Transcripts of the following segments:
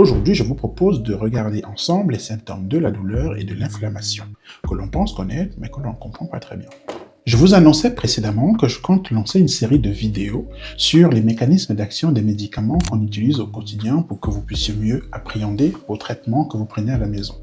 Aujourd'hui, je vous propose de regarder ensemble les symptômes de la douleur et de l'inflammation, que l'on pense connaître, mais que l'on ne comprend pas très bien. Je vous annonçais précédemment que je compte lancer une série de vidéos sur les mécanismes d'action des médicaments qu'on utilise au quotidien pour que vous puissiez mieux appréhender vos traitements que vous prenez à la maison.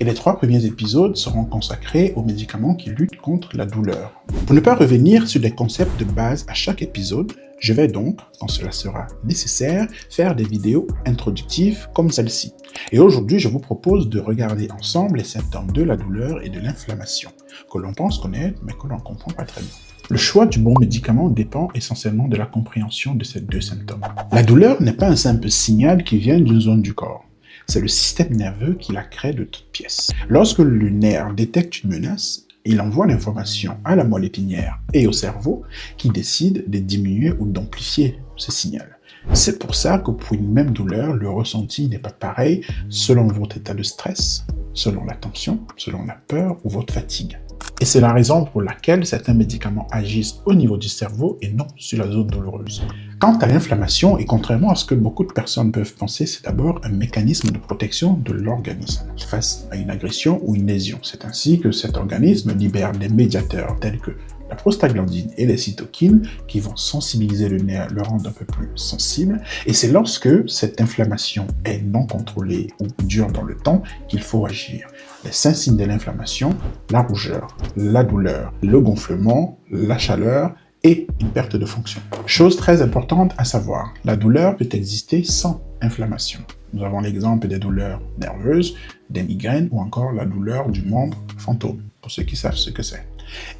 Et les 3 premiers épisodes seront consacrés aux médicaments qui luttent contre la douleur. Pour ne pas revenir sur des concepts de base à chaque épisode, je vais donc, quand cela sera nécessaire, faire des vidéos introductives comme celle-ci. Et aujourd'hui, je vous propose de regarder ensemble les symptômes de la douleur et de l'inflammation, que l'on pense connaître, mais que l'on ne comprend pas très bien. Le choix du bon médicament dépend essentiellement de la compréhension de ces 2 symptômes. La douleur n'est pas un simple signal qui vient d'une zone du corps. C'est le système nerveux qui la crée de toutes pièces. Lorsque le nerf détecte une menace, il envoie l'information à la moelle épinière et au cerveau qui décident de diminuer ou d'amplifier ce signal. C'est pour ça que pour une même douleur, le ressenti n'est pas pareil selon votre état de stress, selon la tension, selon la peur ou votre fatigue. Et c'est la raison pour laquelle certains médicaments agissent au niveau du cerveau et non sur la zone douloureuse. Quant à l'inflammation, et contrairement à ce que beaucoup de personnes peuvent penser, c'est d'abord un mécanisme de protection de l'organisme face à une agression ou une lésion. C'est ainsi que cet organisme libère des médiateurs tels que la prostaglandine et les cytokines qui vont sensibiliser le nerf, le rendre un peu plus sensible. Et c'est lorsque cette inflammation est non contrôlée ou dure dans le temps qu'il faut agir. Les 5 signes de l'inflammation, la rougeur, la douleur, le gonflement, la chaleur et une perte de fonction. Chose très importante à savoir, la douleur peut exister sans inflammation. Nous avons l'exemple des douleurs nerveuses, des migraines ou encore la douleur du membre fantôme, pour ceux qui savent ce que c'est.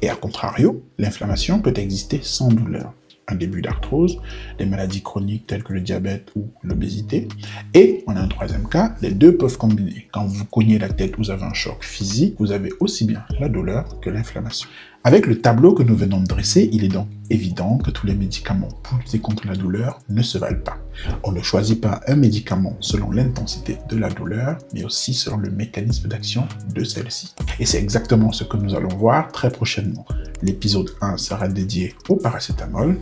Et à contrario, l'inflammation peut exister sans douleur. Un début d'arthrose, des maladies chroniques telles que le diabète ou l'obésité. Et on a un 3e cas, les 2 peuvent combiner. Quand vous cognez la tête, vous avez un choc physique, vous avez aussi bien la douleur que l'inflammation. Avec le tableau que nous venons de dresser, il est donc évident que tous les médicaments pour lutter contre la douleur ne se valent pas. On ne choisit pas un médicament selon l'intensité de la douleur, mais aussi selon le mécanisme d'action de celle-ci. Et c'est exactement ce que nous allons voir très prochainement. L'épisode 1 sera dédié au paracétamol,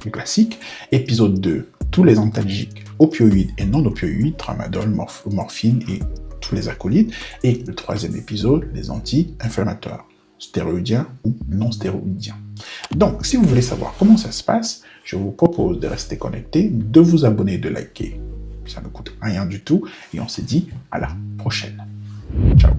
le classique. Épisode 2, tous les antalgiques, opioïdes et non opioïdes, tramadol, morphine et tous les acolytes. Et le 3e épisode, les anti-inflammatoires, stéroïdiens ou non stéroïdiens. Donc, si vous voulez savoir comment ça se passe, je vous propose de rester connecté, de vous abonner, de liker. Ça ne coûte rien du tout. Et on se dit à la prochaine. Ciao.